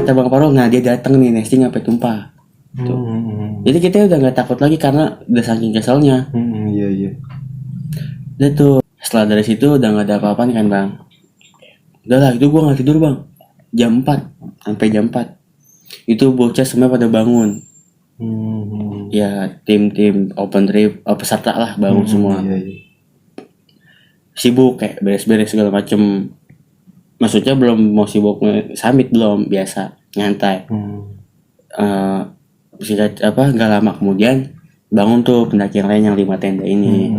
kata Bang Parul, nah dia datang nih nesting sampai tumpah. Jadi kita udah nggak takut lagi karena udah saking keselnya. Iya. Udah tuh setelah dari situ udah nggak ada apa-apaan kan Bang. Udah lah itu gue nggak tidur Bang. Jam 4 sampai jam 4 itu bocah semua pada bangun. Ya tim open trip peserta lah bangun semua. Iya. Sibuk kayak beres-beres segala macem. Maksudnya belum mau sibuk summit, belum, biasa nyantai. Nggak lama kemudian bangun tuh pendaki yang lain yang 5 tenda ini.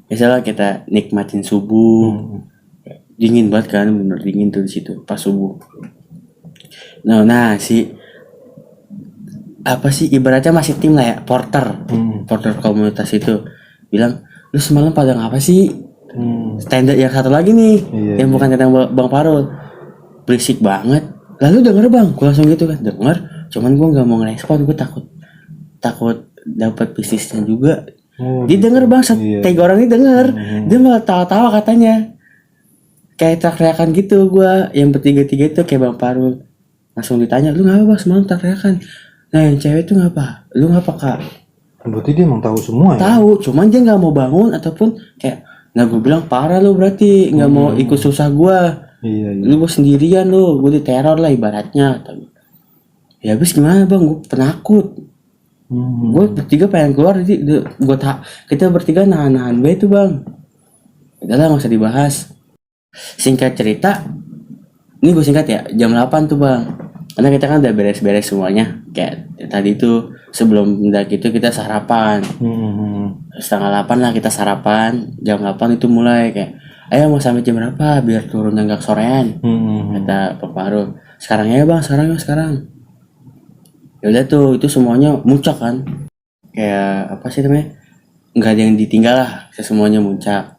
Biasalah kita nikmatin subuh. Dingin banget kan, bener dingin tuh di situ pas subuh. Nah ibaratnya masih tim lah ya, porter komunitas itu bilang, lu semalam pada ngapa sih? Tenda yang satu lagi nih, yang bukan tenda Bang Parul, berisik banget. Lalu denger Bang, gue langsung gitu kan, denger. Cuman gue nggak mau ngerespon, gue takut dapat bisnisnya juga. Dia denger Bang, tiga orang ini denger, dia malah tawa-tawa katanya, kayak teriakan gitu. Gue yang bertiga-tiga itu kayak Bang Parul langsung ditanya, lu ngapa Bang semalam teriakan? Nah yang cewek itu ngapa? Lu ngapa Kak? Berarti dia emang tahu semua ya? Tahu, cuman dia nggak mau bangun ataupun kayak, nah gue bilang parah lu berarti nggak mau ikut susah gue. Iya. Lu sendirian lu, gue diteror lah ibaratnya. Ya habis gimana Bang, gue penakut. Gue bertiga pengen keluar, jadi kita bertiga nahan gue itu Bang. Udahlah nggak usah dibahas. Singkat cerita, ini gue singkat ya, jam 8 tuh Bang. Karena kita kan udah beres-beres semuanya. Kayak tadi itu sebelum mendaki itu kita sarapan. Setengah 8 lah kita sarapan. Jam 8 itu mulai kayak, ayo mau sampai jam berapa biar turun agak sorean. Kata Pak Parul, sekarang ya Bang, sekarang. Ya udah tuh, itu semuanya muncak kan. Kayak apa sih namanya? Nggak ada yang ditinggal lah, semuanya muncak.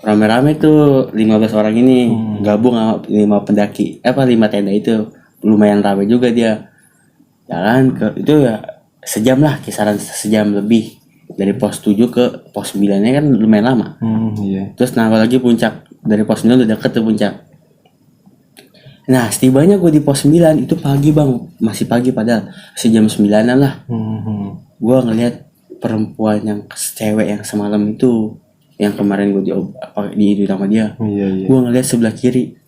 Rame-rame tuh 15 orang ini gabung sama 5 pendaki, 5 tenda itu. Lumayan rame juga dia. Jalan ke itu ya sejam lah, kisaran sejam lebih. Dari pos 7 ke pos 9-nya kan lumayan lama. Terus nambah lagi puncak. Dari pos 9 udah deket tuh puncak. Nah setibanya gue di pos 9 itu pagi Bang. Masih pagi padahal sejam 9-an lah. Gue ngeliat perempuan yang cewek yang semalam itu, yang kemarin gue di sama dia. Gue ngeliat sebelah kiri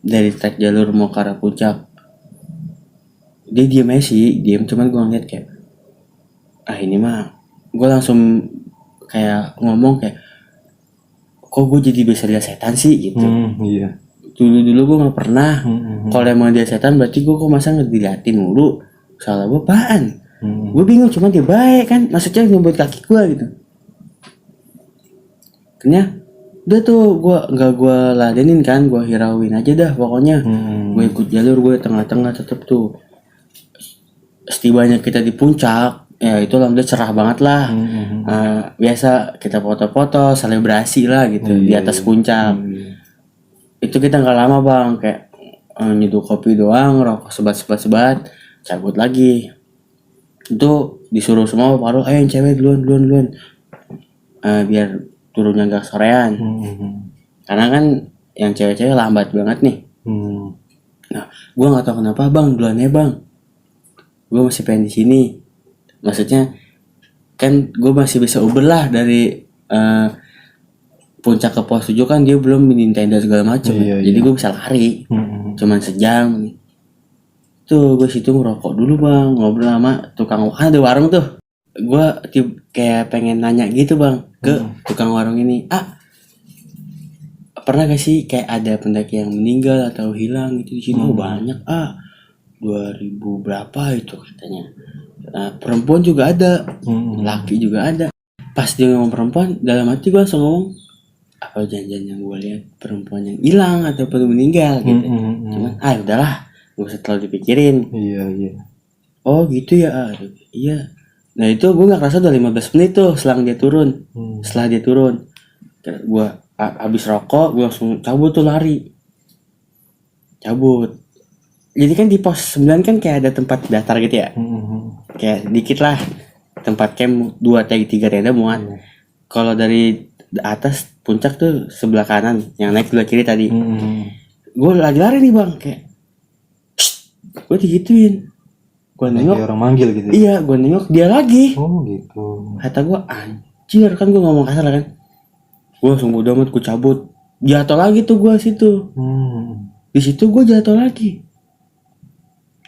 dari trek jalur mau ke arah puncak. Dia diem aja sih, cuman gue ngeliat kayak, ini mah, gue langsung kayak ngomong kayak, kok gue jadi bisa lihat setan sih gitu. Dulu gue nggak pernah. Kalau emang dia setan berarti gue kok masa ngeliatin mulu, salah gue apaan? Gue bingung, cuman dia baik kan, maksudnya ngebuat kaki gue gitu. Akhirnya udah tuh gue ladenin kan, gue hirauin aja dah pokoknya. Gue ikut jalur, gue tengah-tengah tetep tuh. Setibanya kita di puncak, ya itu alhamdulillah cerah banget lah. Biasa kita foto-foto, selebrasi lah gitu di atas puncak. Itu kita nggak lama Bang, kayak nyeduh kopi doang, rokok sebat, cabut lagi. Itu disuruh semua Parul, ayo yang cewek duluan. Biar turunnya agak sorean. Karena kan yang cewek-cewek lambat banget nih. Nah, gue nggak tahu kenapa Bang, duluan ya Bang. Gue masih pengen di sini. Maksudnya kan gue masih bisa Uber lah dari puncak ke pos 7 kan, dia belum bikin tenda segala macam. Jadi gue bisa lari. Cuman sejam. Tuh gue situ ngerokok dulu Bang, ngobrol sama tukang, ada warung tuh. Gue kayak pengen nanya gitu Bang ke tukang warung ini, pernah gak sih kayak ada pendaki yang meninggal atau hilang gitu di sini? Banyak 2000 berapa itu katanya. Perempuan juga ada, laki juga ada. Pas dia ngomong perempuan, dalam hati gue langsung ngomong, apa janjian yang gue lihat perempuan yang hilang ataupun meninggal gitu. Cuman udahlah, gak usah terlalu dipikirin. Oh gitu ya. Iya. Nah itu gue gak kerasa udah 15 menit tuh setelah dia turun. Gue habis rokok, gue langsung cabut tuh lari. Jadi kan di pos 9 kan kayak ada tempat datar gitu ya. Kayak dikit lah tempat camp 2-3 tenda muat. Kalau dari atas puncak tuh sebelah kanan, yang naik sebelah kiri tadi. Gue lagi lari nih Bang, kayak Gue digituin. Gue nengok. Kayak orang manggil gitu. Iya, gue nengok dia lagi. Oh gitu. Kata gue anjir, kan gue ngomong kasar kan. Gue langsung bodo amat, gue cabut. Jatuh lagi tuh gue situ. Di situ gue jatuh lagi.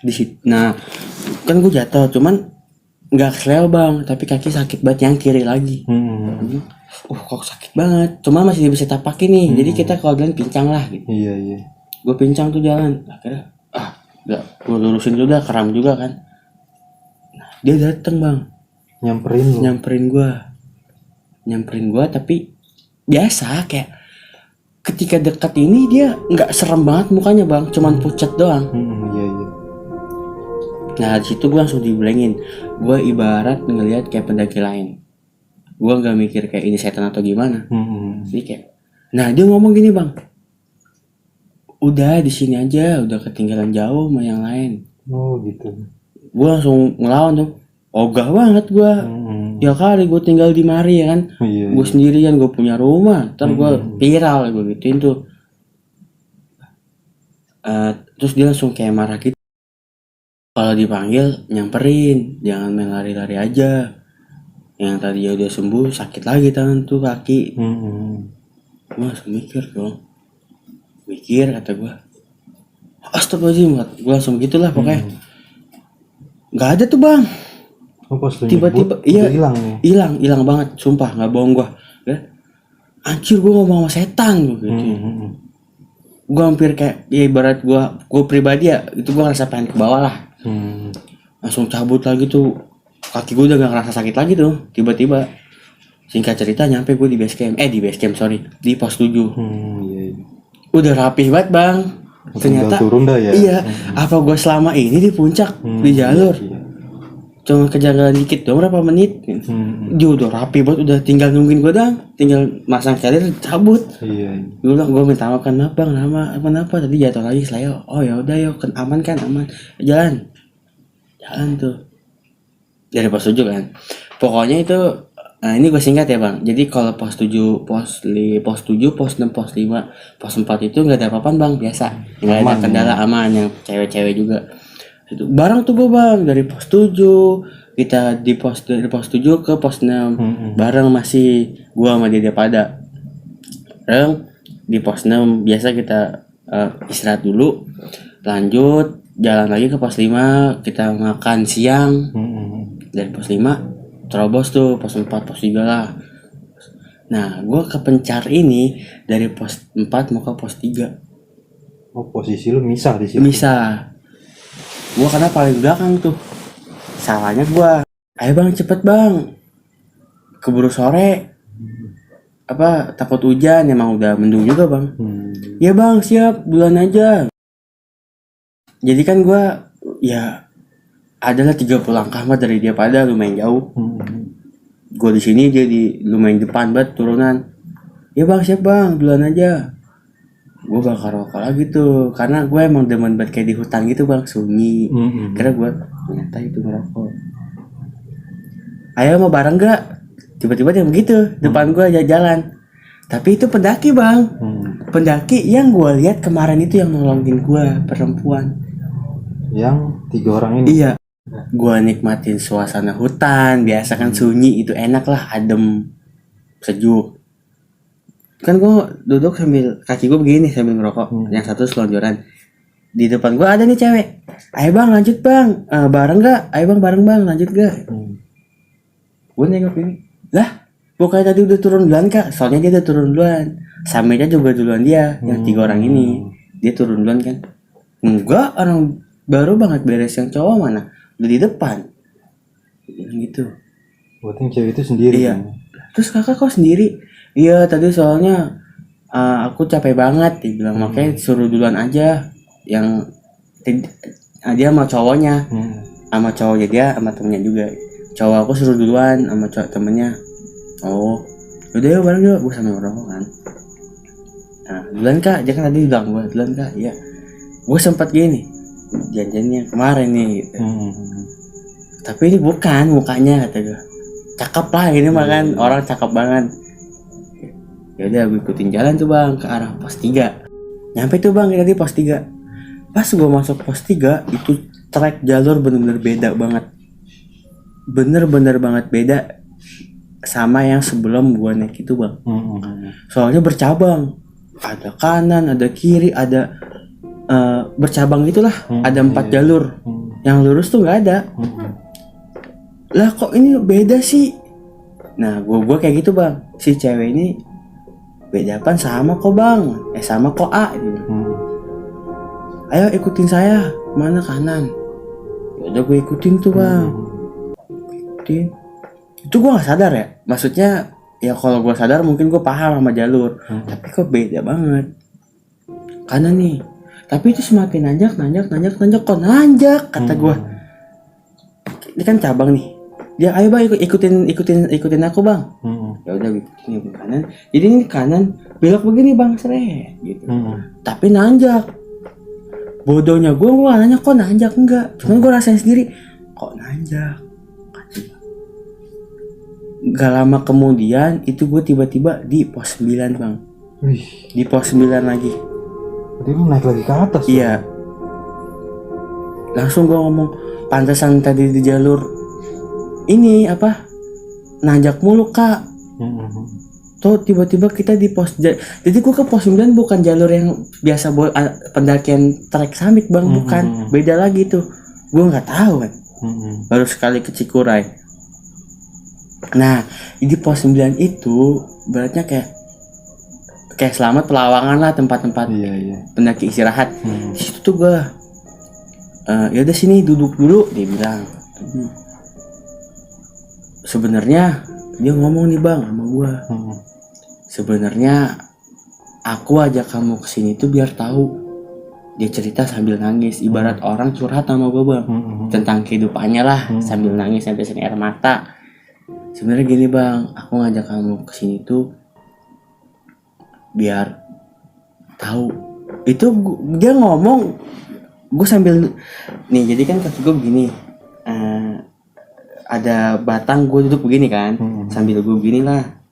Di situ. Nah, kan gue jatuh, cuman nggak kesleo bang, tapi kaki sakit banget yang kiri lagi. Kok sakit banget. Cuma masih bisa tapakin nih. Jadi kita kalau jalan pincang lah gitu. Iya. Gue pincang tuh jalan. Akhirnya nggak, gue lurusin dulu dah, kram juga kan. Nah, dia dateng bang. Nyamperin gue, tapi biasa kayak ketika dekat ini dia nggak serem banget mukanya bang, cuman pucat doang. Iya. Nah di situ gue langsung dibelengin. Gue ibarat ngelihat kayak pendaki lain. Gue nggak mikir kayak ini setan atau gimana. Jadi kayak, nah dia ngomong gini bang, udah di sini aja, udah ketinggalan jauh sama yang lain. Oh gitu. Gue langsung ngelawan tuh, ogah banget gue. Ya kali gue tinggal di mari ya kan. Gue sendirian, gue punya rumah, ntar gue viral, gue gituin tuh. Terus dia langsung kayak marah gitu. Kalau dipanggil nyamperin, jangan main lari-lari aja. Yang tadi ya udah sembuh, sakit lagi tangan tuh, kaki. Gue langsung mikir dong. Mikir kata gue, astagfirullahaladzim, gue langsung gitulah pokoknya. Gak ada tuh bang. Tiba-tiba iya hilang banget, sumpah nggak bohong gue. Anjir, gue ngomong sama setan gitu. Gue hampir kayak ya ibarat gue pribadi ya, itu gue ngerasa pengen ke bawah lah. Langsung cabut lagi tuh, kaki gue udah gak ngerasa sakit lagi tuh. Tiba-tiba singkat cerita nyampe gue di base camp, di pos 7. Udah rapih banget bang. Ternyata turun dah ya. Iya. Apa gue selama ini di puncak di jalur cuma kejanggalan dikit dong, berapa menit. Dia udah rapi banget, udah tinggal nungguin gue dong, tinggal masang carrier cabut. Gue bilang, gue minta maaf kan bang, kenapa tadi jatuh lagi selayo. Oh ya udah yuk, aman jalan tuh dari pos 7 kan. Pokoknya itu ini gue singkat ya bang. Jadi kalau pos 7, pos 7, pos 6, pos 5, pos 4 itu nggak ada apa-apaan bang, biasa. Nggak ada kendala, aman, yang cewek-cewek juga. Itu bareng tuh gue bang, dari pos 7 kita dari pos 7 ke pos 6 bareng, masih gue sama dia pada bareng di pos 6. Biasa kita istirahat dulu, lanjut jalan lagi ke pos 5, kita makan siang. Dari pos 5 terobos tuh pos 4, pos 3 lah. Nah gue kepencar ini dari pos 4 mau ke pos 3. Oh, posisi lu misah di situ. Misah. Gue karena paling belakang tuh. Salahnya gue, ayo bang cepet bang, keburu sore. Takut hujan, emang udah mendung juga bang. Ya bang siap, duluan aja. Jadi kan gue ya adalah 30 langkah mah dari dia, pada lumayan jauh. Gue di sini, dia di lumayan depan banget turunan. Ya bang siap bang, duluan aja. Gue bakar rokok lagi tuh, karena gue emang demen banget kayak di hutan gitu bang, sunyi. Karena gue ternyata itu ngerokok. Ayo mau bareng gak? Tiba-tiba dia begitu depan gue jalan. Tapi itu pendaki bang. Pendaki yang gue lihat kemarin itu yang nolongin gue, perempuan. Yang 3 orang ini? Iya. Gue nikmatin suasana hutan, biasa kan sunyi, itu enak lah, adem, sejuk. Kan gue duduk sambil kaki gue begini sambil ngerokok, yang satu selonjoran. Di depan gue ada nih cewek. Ayo bang lanjut bang, bareng gak? Ayo bang bareng bang, lanjut gak? Gue nengok ini, lah bukannya tadi udah turun duluan kak? Soalnya dia udah turun duluan, Samirnya juga duluan dia. Yang 3 orang ini dia turun duluan kan? Enggak, orang baru banget beres, yang cowok mana? Udah di depan gitu. Berarti yang cewek itu sendiri? Iya. Terus kakak kok sendiri? Iya tadi soalnya aku capek banget, dia bilang. Makanya suruh duluan aja. Yang dia sama cowoknya, sama cowoknya dia, sama temennya juga. Cowok aku suruh duluan sama cowok temennya. Oh udah yuk bareng yuk, gue sambil ngerokok kan. Nah duluan kak, dia kan tadi bilang gue duluan kak. Iya, gue sempat gini, janjiannya kemarin nih gitu. Tapi ini bukan mukanya, kata gue. Cakep lah ini mah kan, orang cakep banget. Ya udah gue ikutin jalan tuh bang ke arah pos 3. Nyampe tuh bang, tadi pos 3. Pas gue masuk pos 3 itu trek jalur bener-bener beda banget, bener-bener banget beda sama yang sebelum gue naik itu bang. Soalnya bercabang, ada kanan, ada kiri, ada bercabang gitulah. Ada 4 jalur, yang lurus tuh nggak ada. Lah kok ini beda sih? Nah gue kayak gitu bang, si cewek ini beda apa? Sama kok bang, sama kok A gitu. Ayo ikutin saya, mana kanan? Udah gue ikutin tuh bang, ikutin. Itu gue nggak sadar ya, maksudnya ya kalau gue sadar mungkin gue paham sama jalur, tapi kok beda banget kanan nih. Tapi itu semakin nanjak kok nanjak kata gue. Ini kan cabang nih, dia ayo bang ikutin aku bang. Ya udah ikutin kanan. Jadi ini kanan belok begini bang seret gitu. Tapi nanjak. Bodohnya gue nanya kok nanjak enggak. Cuman gue rasain sendiri kok nanjak. Gak lama kemudian itu gue tiba-tiba di pos 9 bang. Di pos 9 lagi. Berarti lu naik lagi ke atas. Iya. Langsung gue ngomong, pantesan tadi di jalur ini apa nanjak mulu kak. Tuh tiba-tiba kita di pos, jadi gue ke pos 9 bukan jalur yang biasa buat pendakian trek summit bang, bukan, beda lagi tuh. Gue nggak tahu kan, baru sekali ke Cikuray. Nah di pos 9 itu beratnya kayak selamat pelawangan lah, tempat-tempat pendaki istirahat. Di situ tuh gue ya udah sini duduk dulu dia bilang. Sebenarnya dia ngomong nih bang sama gue, sebenarnya aku ajak kamu kesini tuh biar tahu. Dia cerita sambil nangis, ibarat orang curhat sama gue bang, tentang kehidupannya lah, sambil nangis sampai sini air mata. Sebenarnya gini bang, aku ngajak kamu kesini tuh biar tahu. Itu dia ngomong, gue sambil nih, jadi kan kaki gue begini, ada batang, gue duduk begini kan, sambil gue begini lah,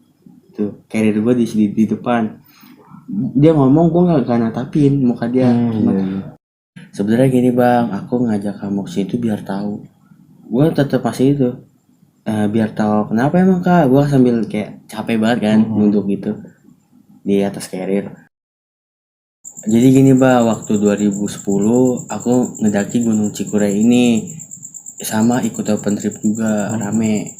tuh carrier gue di depan. Dia ngomong, gue nggak natapin muka dia. Sebenarnya gini bang, aku ngajak kamu kesini tuh biar tahu. Gue tetap masih itu, biar tahu kenapa emang kak. Gue sambil kayak capek banget kan, nunduk gitu di atas carrier. Jadi gini bang, waktu 2010 aku ngedaki Gunung Cikuray ini, sama ikut open trip juga rame.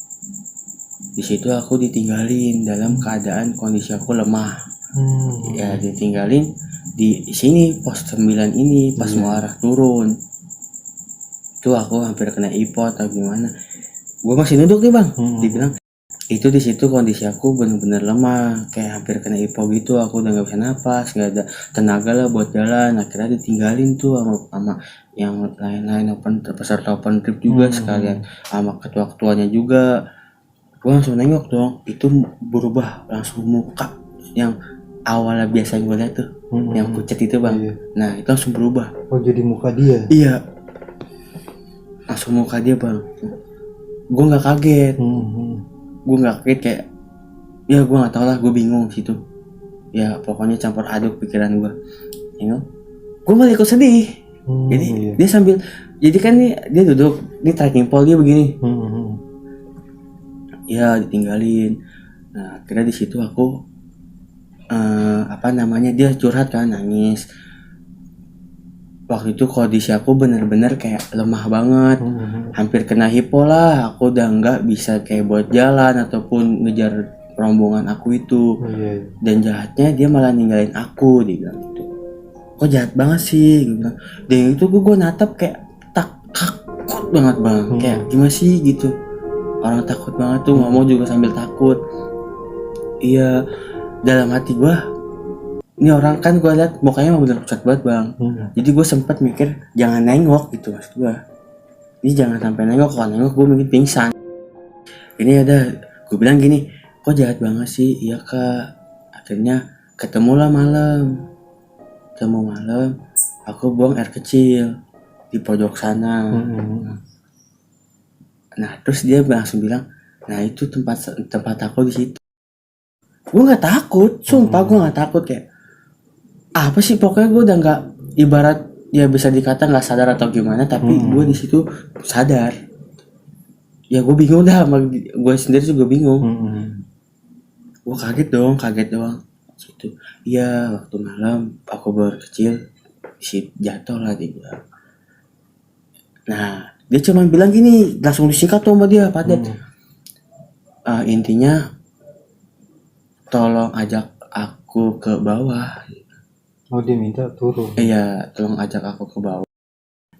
Di situ aku ditinggalin dalam keadaan kondisi aku lemah. Ya ditinggalin di sini pos 9 ini pas mau arah turun. Itu aku hampir kena ipot atau gimana. Gue masih duduk nih bang. Dibilang itu di situ kondisi aku benar-benar lemah, kayak hampir kena ipo gitu. Aku udah nggak bisa napas, nggak ada tenaga lah buat jalan. Akhirnya ditinggalin tuh sama yang lain-lain peserta open trip juga, sekalian sama ketua-ketuanya juga. Gue langsung nengok dong, itu berubah langsung muka yang awalnya biasa gue lihat tuh, yang pucat itu bang. Nah itu langsung berubah. Oh jadi muka dia? Iya, langsung muka dia bang. Gue nggak kaget, gue nggak kaget, kayak ya gue nggak tahu lah, gue bingung situ. Ya pokoknya campur aduk pikiran gue. Gue malah ikut sedih. Jadi dia sambil, jadi kan nih dia duduk, ini trekking pole dia begini. Ya ditinggalin. Nah akhirnya di situ aku dia curhat kan, nangis. Waktu itu kondisi aku bener-bener kayak lemah banget, hampir kena hipo lah. Aku udah nggak bisa kayak buat jalan ataupun ngejar rombongan aku itu. Dan jahatnya dia malah ninggalin aku, dia bilang gitu. Kok jahat banget sih, gue bilang. Dan itu gue natap kayak takut banget bang, kayak gimana sih gitu. Orang takut banget tuh, ngomong juga sambil takut. Iya, dalam hati gue, ini orang kan gue liat mukanya bener pucat banget bang. Jadi gue sempat mikir jangan nengok gitu, maksud gue. Ini jangan sampai nengok, kalau nengok gue mungkin pingsan. Ini ada, gue bilang gini, kok jahat banget sih? Iya kak. Akhirnya ketemulah malam. Ketemu malam, aku buang air kecil di pojok sana. Nah terus dia langsung bilang, nah itu tempat aku di situ. Gue nggak takut, sumpah gue nggak takut, kayak apa sih, pokoknya gue udah nggak, ibarat ya bisa dikata nggak sadar atau gimana, tapi gue di situ sadar. Ya gue bingung dah, gue sendiri juga bingung. Gue kaget doang gitu. Iya, waktu malam aku baru kecil jatuh lah dia. Nah, dia cuma bilang gini, langsung disingkat tuh sama dia, padat. Intinya tolong ajak aku ke bawah. Oh, dia minta turun. Iya, tolong ajak aku ke bawah.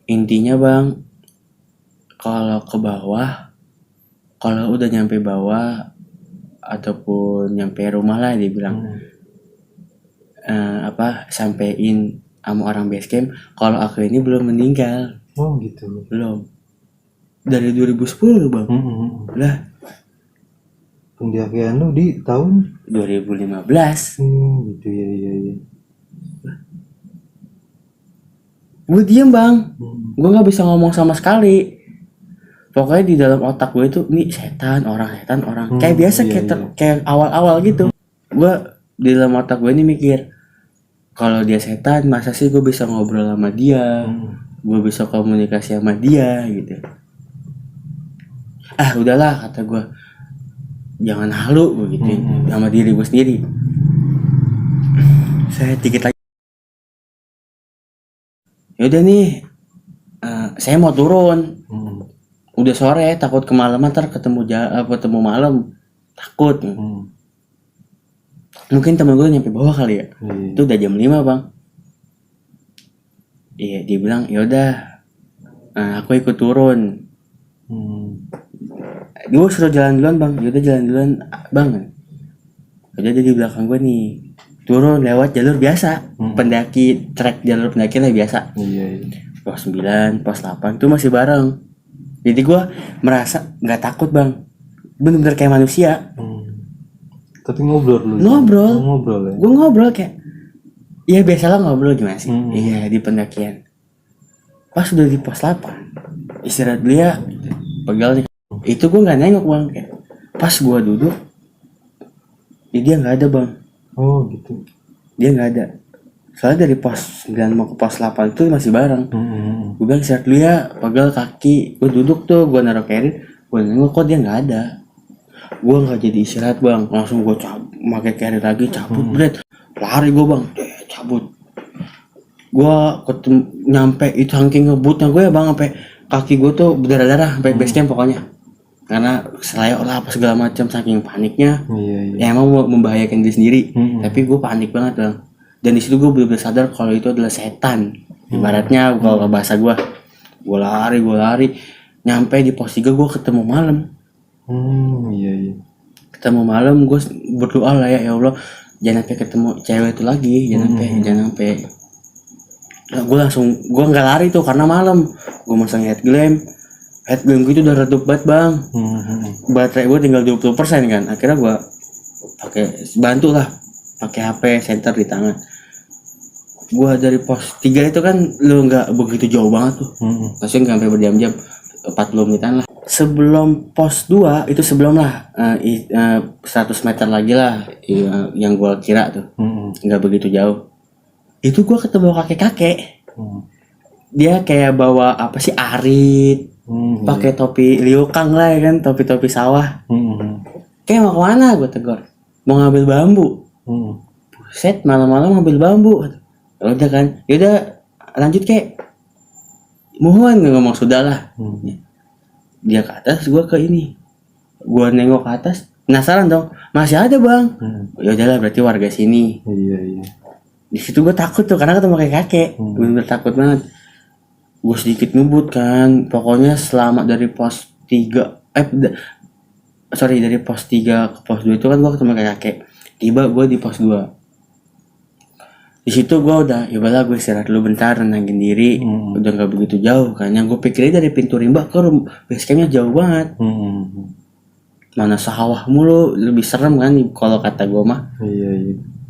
Intinya bang, kalau ke bawah, kalau udah nyampe bawah ataupun nyampe rumah lah, dia bilang sampein sama orang base camp kalau aku ini belum meninggal. Oh gitu. Belum. Dari 2010 bang. Lah. Pendakian lu di tahun 2015. Gitu ya. Gue diem bang. Gue nggak bisa ngomong sama sekali. Pokoknya di dalam otak gue itu nih setan orang. Kayak biasa kayak awal-awal gitu. Gue di dalam otak gue ini mikir, kalau dia setan, masa sih gue bisa ngobrol sama dia, gue bisa komunikasi sama dia gitu. Udahlah kata gue, jangan halu begitu sama diri gue sendiri. Saya dikit lagi. Yaudah nih, saya mau turun. Udah sore, takut kemalaman ntar ketemu malam, takut. Mungkin temen gue nyampe bawah kali ya. Itu udah jam 5 bang. Iya, dia bilang yaudah, aku ikut turun. Gue suruh jalan duluan bang. Yaudah jalan duluan bang. Udah dia di belakang gue nih, turun lewat jalur biasa, pendaki, trek jalur pendaki lah biasa. Pos 9, pos 8 itu masih bareng. Jadi gue merasa nggak takut bang, bener-bener kayak manusia. Tapi ngobrol lu. Ngobrol ya? Gue ngobrol kayak, ya biasalah ngobrol gimana sih. Iya di pendakian. Pas udah di pos 8, istirahat dulu ya, pegal nih. Itu gue nggak nengok bang, kayak pas gue duduk, dia nggak ada bang. Oh gitu. Dia nggak ada. Soalnya dari pos 9 mau ke pos 8 itu masih bareng. Gue bilang istirahat dulu ya, pegal kaki. Gue duduk tuh, gue naruh carrier, gue nengok kok dia nggak ada. Gue nggak jadi istirahat bang, langsung gue pakai carrier lagi, cabut beret, lari gue bang, cabut. Gue nyampe itu saking ngebutnya gue ya bang, sampai kaki gue tuh berdarah-darah sampai base camp pokoknya. Karena selayok lah apa segala macam, saking paniknya. Ya emang membahayakan diri sendiri, tapi gue panik banget bang. Dan di situ gue benar-benar sadar kalau itu adalah setan. Ibaratnya kalau bahasa gue lari, nyampe di pos 3 gue ketemu malam. Ketemu malam, gue berdoa lah ya Allah, jangan sampai ketemu cewek itu lagi, jangan sampai. Gue nggak lari tuh karena malam. Gue masang headlamp gue itu udah redup banget bang. Baterai gue tinggal 20% kan. Akhirnya gue bantu lah pakai HP center di tangan. Gue dari pos 3 itu kan lu nggak begitu jauh banget tuh, maksudnya nggak sampai berjam-jam, 40 menitan lah. Sebelum pos 2 itu sebelum lah 100 meter lagi lah yang gue kira tuh nggak begitu jauh. Itu gue ketemu kakek-kakek. Dia kayak bawa apa sih, arit, pakai topi liukang lah ya kan, topi sawah. Kayak mau kemana, gue tegur. Mau ngambil bambu. Set malam-malam ngambil bambu. Udah kan, yaudah lanjut kek. Mohon ngomong sudah lah. Dia ke atas, gue ke ini. Gue nengok ke atas, penasaran dong, masih ada bang. Ya udahlah berarti warga sini. Di situ gue takut tuh karena ketemu kakek. Bener-bener takut banget. Gue sedikit ngebut kan, pokoknya selama dari pos 3 dari pos 3 ke pos 2 itu kan gue ketemu kakek. Tiba gue di pos 2. Di situ gue udah, ya udahlah gue istirahat dulu bentar, nenangin diri. Udah nggak begitu jauh kan, yang gue pikirin dari pintu rimba ke base campnya jauh banget. Mana sawah mulu, lebih serem kan kalau kata gue mah.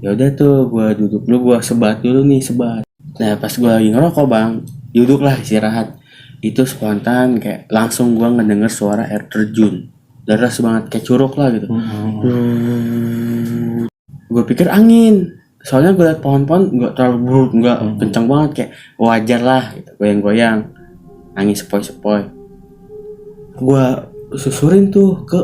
Ya udah tuh gue duduk dulu, gue sebat. Nah pas gue lagi ngerokok bang, duduklah istirahat. Itu spontan kayak langsung gue ngedenger suara air terjun, deras banget kayak curug lah gitu. Gue pikir angin, soalnya gue liat pohon-pohon nggak terlalu buruk, nggak kencang banget, kayak wajar lah gitu, goyang-goyang, angin sepoi-sepoi. Gue susurin tuh ke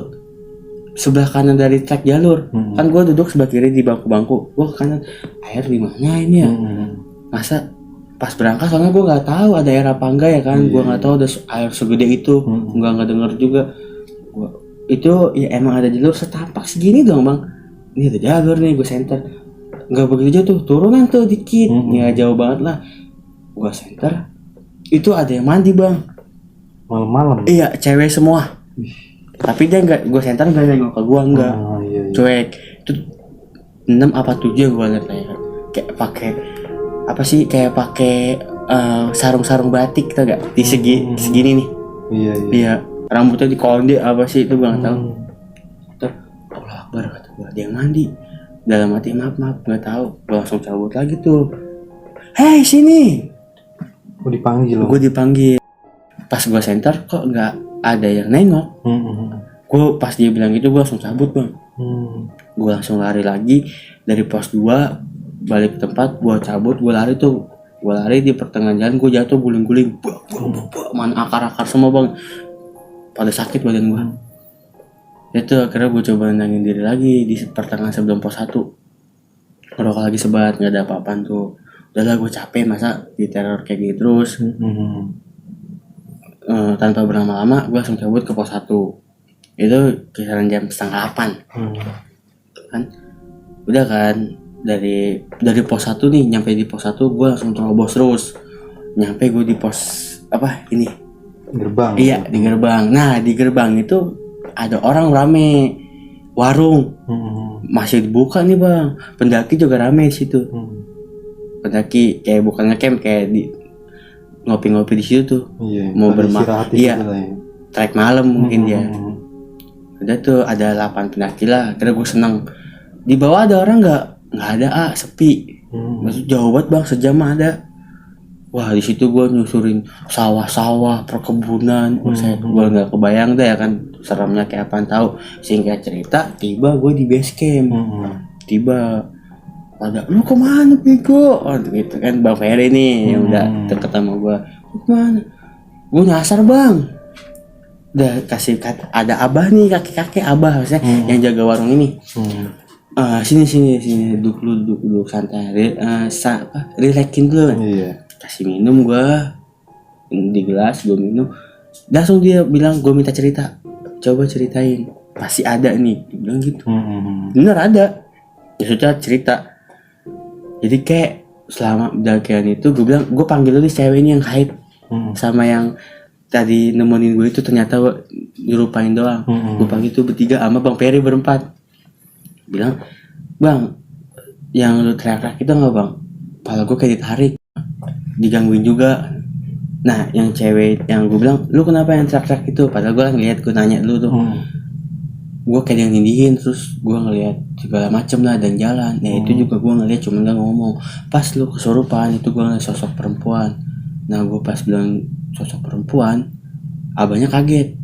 sebelah kanan dari trek jalur. Kan gue duduk sebelah kiri di bangku-bangku, gue ke kanan, air di mana ini ya? Masa pas berangkat, soalnya gue nggak tahu ada air apa enggak ya kan, gue nggak tahu ada air segede itu, nggak denger juga. Gua, itu ya emang ada jalur setapak segini doang bang, ini ada jalur nih, gue senter, nggak begitu jauh tuh, turunan tuh dikit, nggak jauh banget lah. Gue senter, itu ada yang mandi bang, Malam-malam. iya cewek semua, tapi dia nggak, gue senter nggak nengok ke gue, nggak, Iya. cuek. Itu 6 apa 7 yang gue liat ya, kayak pakai apa sih, kayak pakai sarung-sarung batik, tau gak, di segini nih. Iya. Iya, rambutnya dikonde apa sih itu gue nggak tahu. Tuh, Allah Akbar kata gue, dia yang mandi. Dalam hati maaf nggak tahu, gue langsung cabut lagi tuh. Hei sini, Oh dipanggil loh. gue dipanggil. Pas gue senter kok nggak ada yang nengok. Gue pas dia bilang gitu gue langsung cabut bang. Gue langsung lari lagi dari pos 2 balik ke tempat, gue cabut, gue lari tuh. Gue lari di pertengahan jalan, gue jatuh guling-guling, mana akar-akar semua bang, pada sakit badan gue. Itu akhirnya gue coba nendangin diri lagi di pertengahan sebelum pos 1, ngerokok lagi sebat, nggak ada apa-apaan tuh. Udahlah gue capek masa diteror kayak gitu terus. Tanpa berlama-lama gue langsung cabut ke pos 1. Itu kisaran jam 7:30 kan. Udah kan, dari pos 1 nih, nyampe di pos 1 gue langsung terobos terus. Nyampe gue di pos apa ini? Gerbang. Iya, di gerbang. Nah, di gerbang itu ada orang rame. Warung masih dibuka nih, Bang. Pendaki juga rame di situ. Pendaki kayak bukan ngecamp, kayak di ngopi-ngopi di situ tuh. Iya. Mau bermalam. Iya. Gitu lah ya. Trek malam mungkin ya. Udah tuh ada 8 pendaki lah. Kira gue seneng. Di bawah ada orang nggak ada, sepi. Maksud jauh banget bang, sejam ada. Wah di situ gue nyusurin sawah-sawah, perkebunan. Gue nggak kebayang deh ya kan seremnya kayak apaan, tahu. Singkat cerita, tiba gue di base camp. Tiba ada, lu kemana Pigo? Oh gitu kan, Bang Ferry nih yang udah deket sama gue. Lu kemana? Gue nyasar bang. Udah kasih ada abah nih, kakek abah maksudnya yang jaga warung ini. Sini duduk santai, relaxin dulu. Iya. Kasih minum gua di gelas, gua minum. Langsung dia bilang, gua minta cerita, coba ceritain, pasti ada nih, dia bilang gitu. Bener ada, ya sudah cerita. Jadi kayak selama pendakian itu gua bilang, gua panggil dulu cewek ini yang haid sama yang tadi nemenin gue itu, ternyata nyerupain doang. Gue panggil tuh bertiga sama Bang Ferry berempat. Bilang, bang, yang lu teriak-teriak itu nggak bang? Kepala gue kayak ditarik, digangguin juga. Nah, yang cewek yang gue bilang, lu kenapa yang teriak-teriak itu? Padahal gue ngeliat, gue nanya lu tuh. Gue kayak yang nindihin, terus gue ngeliat segala macem lah dan jalan. Nah itu juga gue ngeliat, cuman gak ngomong. Pas lu kesurupan itu gue ngeliat sosok perempuan. Nah gue pas bilang sosok perempuan, abahnya kaget.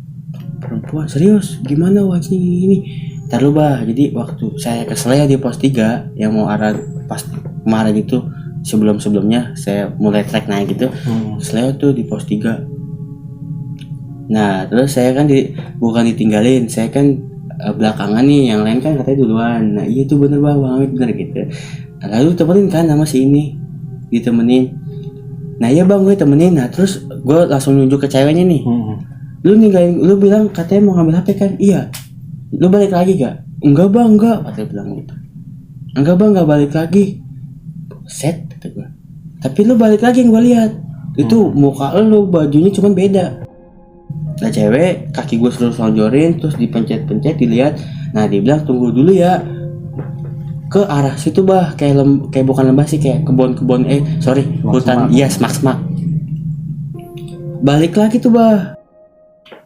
Perempuan serius? Gimana wajahnya ini? Ntar lu bah, jadi waktu saya ke Selaya di pos 3 yang mau arah pas kemarin itu, sebelumnya saya mulai trek naik gitu, Selaya tuh di pos 3. Nah terus saya kan bukan ditinggalin, saya kan belakangan nih, yang lain kan katanya duluan. Nah iya tuh bener bang Amit bener gitu. Lalu temenin kan sama si ini, ditemenin. Nah iya bang gue temenin. Nah terus gue langsung nunjuk ke ceweknya nih. Lu ninggalin, lu bilang katanya mau ngambil HP kan? Iya. Lu balik lagi gak? Enggak bang, enggak, katanya bilang gitu. Enggak bang, enggak balik lagi. Set, kata gue. Tapi lu balik lagi yang gue lihat. Itu muka lu, bajunya cuman beda. Nah cewek, kaki gue suruh selonjorin, terus dipencet-pencet, dilihat. Nah dia bilang tunggu dulu ya. Ke arah situ bah, kayak bukan lembah sih, kayak kebun-kebun, hutan, iya semak-semak. Balik lagi tuh bah,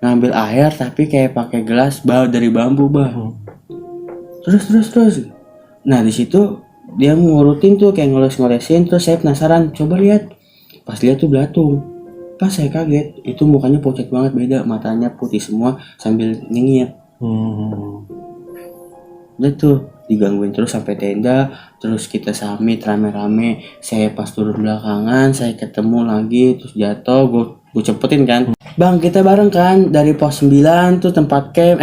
ngambil air tapi kayak pakai gelas dari bambu bah. Terus. Nah di situ dia ngurutin tuh, kayak ngoles-ngolesin. Terus saya penasaran, coba lihat. Pas lihat tuh belatung. Pas saya kaget, itu mukanya pucat banget, beda, matanya putih semua sambil nyengir. Udah tuh digangguin terus sampai tenda. Terus kita summit rame-rame, saya pas turun belakangan saya ketemu lagi, terus jatuh, gue cepetin kan, bang kita bareng kan dari pos 9 tuh tempat camp,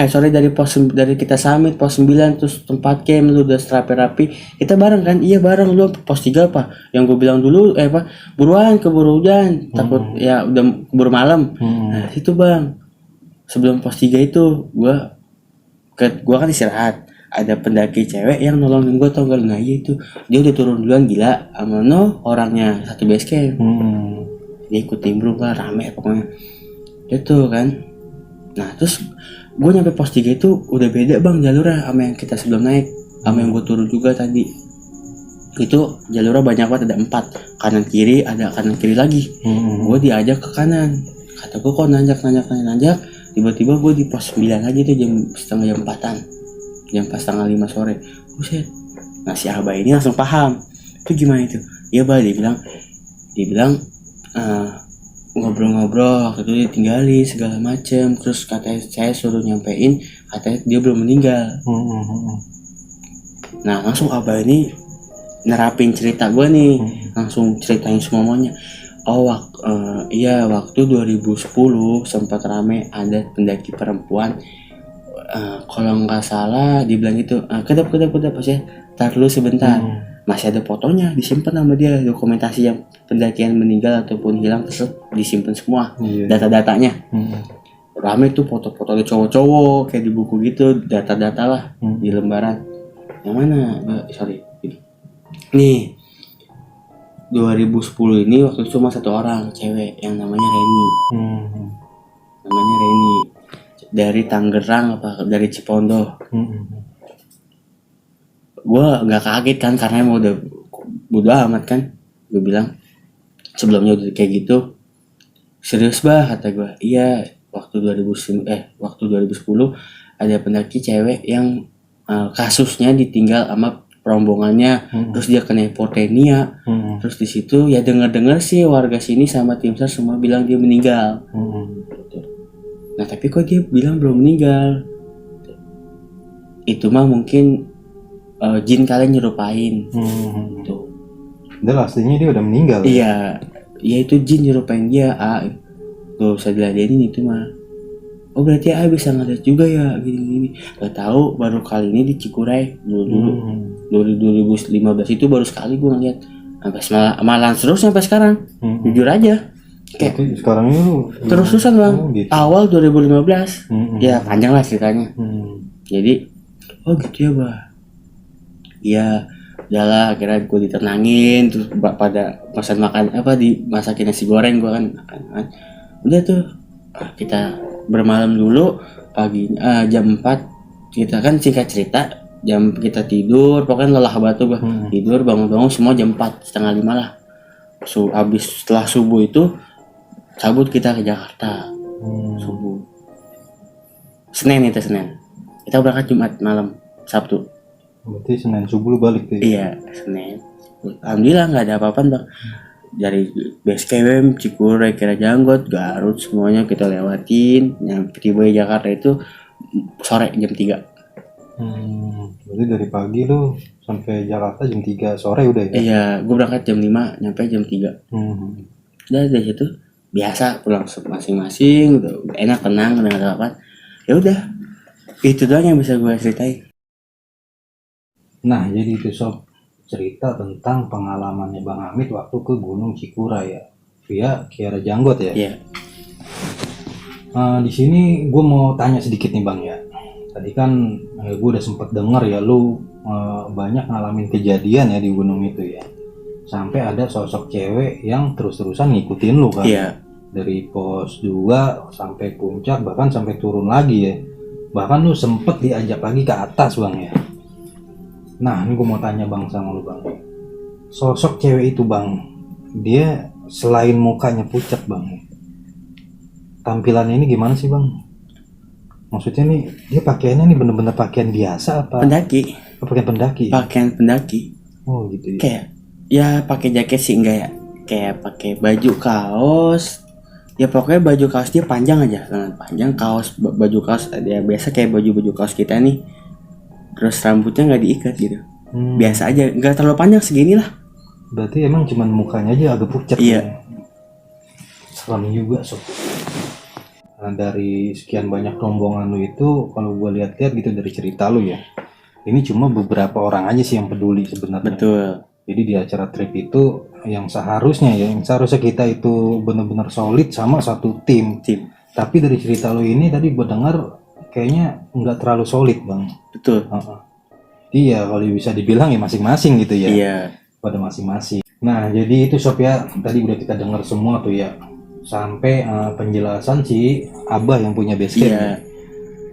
dari kita summit pos 9 terus tempat camp, lu udah rapi-rapi, kita bareng kan, iya bareng, lu pos 3 apa yang gue bilang dulu, buruan keburu hujan, takut ya udah keburu malam. Nah situ bang, sebelum pos 3 itu gua kan istirahat, ada pendaki cewek yang nolongin gue, tau gak? Nah itu dia udah turun duluan, gila sama orangnya satu base camp. Dia ikut timbrung lah, rame pokoknya itu kan. Nah terus gue nyampe pos 3 itu udah beda bang jalurnya sama yang kita sebelum naik, sama yang gue turun juga tadi. Itu jalurnya banyak banget, ada 4 kanan kiri, ada kanan kiri lagi. Gue diajak ke kanan, kata gue kok nanjak, tiba-tiba gue di pos 9 lagi tuh jam 4-an, jam 4:30 sore. Buset. Nah si Abah ini langsung paham itu gimana itu. Iya bah, dia bilang ngobrol-ngobrol waktu itu ditinggalin segala macem, terus katanya saya suruh nyampein katanya dia belum meninggal. Nah langsung Abah ini nerapin cerita gue nih, langsung ceritain semuanya. Iya waktu 2010 sempat rame ada pendaki perempuan, kalau nggak salah dibilang gitu, kedap ya, tar dulu sebentar, masih ada fotonya disimpan sama dia, dokumentasi yang pendakian meninggal ataupun hilang tersebut disimpan semua, data-datanya. Rame tuh foto-foto ada cowok-cowok kayak di buku gitu, data-data lah di lembaran. Yang mana? Nih 2010 ini waktu itu cuma satu orang cewek yang namanya Reni. Dari Tangerang dari Cipondo. Gue nggak kaget kan, karena emang udah bodo amat kan. Gue bilang sebelumnya udah kayak gitu. Serius bah kata gue. Iya waktu 2010 ada pendaki cewek yang kasusnya ditinggal sama rombongannya, terus dia kena hipotermia, terus di situ ya dengar sih warga sini sama tim SAR semua bilang dia meninggal. Nah tapi kok dia bilang belum meninggal? Itu mah mungkin jin kalian nyerupain. Tuh. Udah aslinya dia udah meninggal. Iya, ya itu jin nyerupain dia. Gak usah diladenin itu mah. Oh berarti bisa ngeliat juga ya gini. Gak tahu, baru kali ini di Cikuray dulu 2015 itu baru sekali gue ngeliat. Sampai malah terus sampai sekarang. Jujur aja. Kayak sekarang ini lu terus-terusan bang. Gitu. Awal 2015. Ya panjang lah ceritanya. Jadi gitu ya bah. Ya udahlah, akhirnya gue ditenangin, terus pada pesan makan dimasakin nasi goreng, gue kan makan. Udah tuh kita bermalam dulu, pagi jam 4 kita kan singkat cerita, jam kita tidur, pokoknya lelah batu gua. Tidur bangun semua jam 4:30 lah. Habis setelah subuh itu cabut kita ke Jakarta. Subuh. Senin. Kita berangkat Jumat malam, Sabtu. Berarti Senin subuh lu balik tuh. Iya, Senin. Alhamdulillah nggak ada apa-apa bang. Dari base camp, Cikuray, Kirajanggot, Garut semuanya kita lewatin. Yang tiba di Jakarta itu sore jam 3. Berarti dari pagi lu sampai Jakarta jam 3 sore udah ya? Iya, gue berangkat jam 5, nyampe jam 3. Dari situ biasa pulang masing-masing, udah enak, tenang, nggak ada apa. Ya udah, itu doang yang bisa gue ceritain. Nah, jadi itu sob, cerita tentang pengalamannya Bang Hamid waktu ke Gunung Cikuray ya, via Kirajanggot ya. Iya. Di sini gue mau tanya sedikit nih Bang ya. Tadi kan gue udah sempet denger ya lu banyak ngalamin kejadian ya di gunung itu ya. Sampai ada sosok cewek yang terus-terusan ngikutin lu kan. Iya. Dari pos 2 sampai puncak, bahkan sampai turun lagi ya. Bahkan lu sempet diajak lagi ke atas Bang ya. Nah ini gue mau tanya Bang sama lu Bang, sosok cewek itu Bang, dia selain mukanya pucat Bang, tampilannya ini gimana sih Bang? Maksudnya nih dia pakaiannya nih bener-bener pakaian biasa apa? Pendaki. Pakaian pendaki. Oh gitu ya. Kayak ya pakai jaket sih enggak ya, kayak pakai baju kaos. Ya pokoknya baju kaos dia panjang aja, lengan panjang, kaos baju kaos dia biasa kayak baju kaos kita nih. terus rambutnya nggak diikat gitu, Hmm. biasa aja, nggak terlalu panjang segini lah. Berarti emang cuman mukanya aja agak pucat. Iya. Ya. Serem juga sob. Nah, dari sekian banyak rombongan lu itu, kalau gue lihat-lihat gitu dari cerita lu ya, ini cuma beberapa orang aja sih yang peduli sebenarnya. Betul. Jadi di acara trip itu yang seharusnya kita itu benar-benar solid sama satu tim. Tapi dari cerita lu ini tadi gue dengar kayaknya nggak terlalu solid bang. Betul. Iya, kalau bisa dibilang ya masing-masing gitu ya. Iya. Pada masing-masing. Nah, jadi itu sob ya, tadi udah kita dengar semua tuh ya. Sampai penjelasan si Abah yang punya base camp. Iya.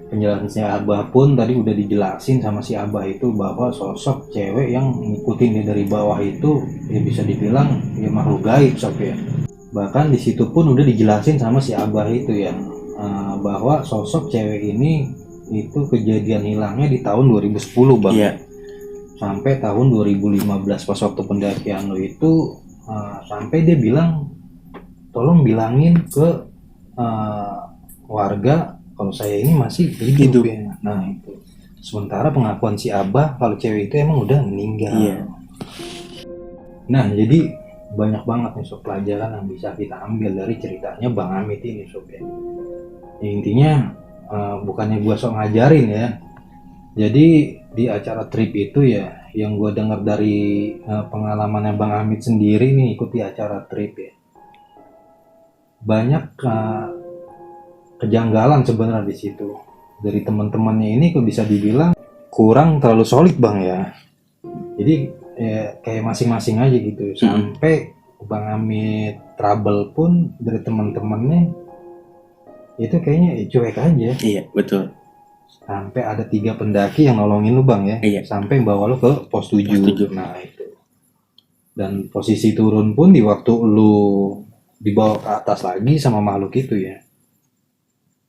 Penjelasan si Abah pun tadi udah dijelasin sama si Abah itu bahwa sosok cewek yang ngikutin dia dari bawah itu ya bisa dibilang ya makhluk gaib sob ya. Bahkan di situ pun udah dijelasin sama si Abah itu ya, bahwa sosok cewek ini itu kejadian hilangnya di tahun 2010 bang. Iya. Sampai tahun 2015 pas waktu pendakian lo itu, sampai dia bilang tolong bilangin ke warga kalau saya ini masih hidup ya. Nah itu. Sementara pengakuan si Abah kalau cewek itu emang udah meninggal. Iya. Nah jadi banyak banget nih sob pelajaran yang bisa kita ambil dari ceritanya Bang Amit ini sob ya. Intinya bukannya gua sok ngajarin ya. Jadi di acara trip itu ya, yang gue dengar dari pengalamannya Bang Amit sendiri nih ikuti acara trip ya, banyak kejanggalan sebenarnya di situ. Dari teman-temannya ini kok bisa dibilang kurang terlalu solid bang ya. Jadi ya, kayak masing-masing aja gitu. Sampai Bang Amit trouble pun dari teman-temannya itu kayaknya cuek aja. Iya betul. Sampai ada 3 pendaki yang nolongin lu bang ya. Iya. Sampai bawa lu ke pos 7. Nah itu. Dan posisi turun pun di waktu lu dibawa ke atas lagi sama makhluk itu ya.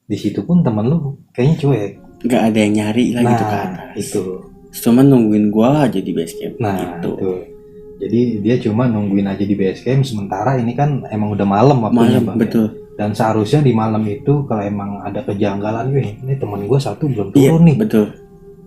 Di situ pun temen lu kayaknya cuek. Nggak ada yang nyari lagi tuh ke atas. Itu. Cuma nungguin gua aja di base camp. Nah gitu. itu. Jadi dia cuma nungguin aja di base camp. Sementara ini kan emang udah malam waktunya bang. Betul. Ya? Dan seharusnya di malam itu kalau emang ada kejanggalan, ini teman gue satu belum turun Iya, nih. Betul.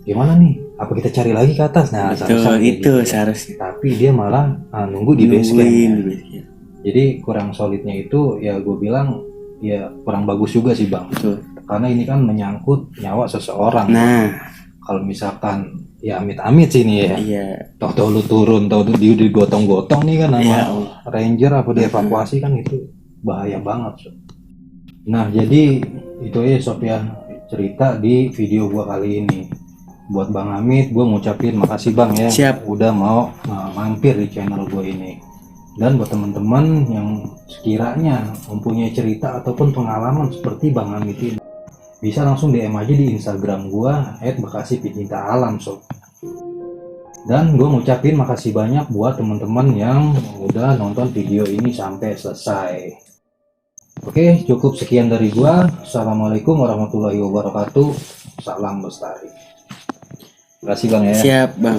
Gimana nih? Apa kita cari lagi ke atas? Nah, betul, itu gitu. seharusnya. Tapi dia malah nunggu di base camp. Ya. Jadi kurang solidnya itu ya gue bilang ya kurang bagus juga sih bang. Betul. Karena ini kan menyangkut nyawa seseorang. Nah, kalau misalkan ya amit-amit sih nih ya. Iya. Tahu lu turun, tahu dia digotong-gotong nih kan sama Iya, ranger apa dievakuasi kan itu bahaya banget. So. Nah jadi itu aja sob ya cerita di video gua kali ini. Buat Bang Amit gua ngucapin makasih bang ya. Siap. Udah mau mampir di channel gua ini. Dan buat teman-teman yang sekiranya mempunyai cerita ataupun pengalaman seperti Bang Amit ini, bisa langsung DM aja di Instagram gua @bekasipecinta-alam sob. Dan gue ngucapin makasih banyak buat teman-teman yang udah nonton video ini sampai selesai. Oke, cukup sekian dari gua. Assalamualaikum warahmatullahi wabarakatuh. Salam lestari. Terima kasih bang ya. Siap bang.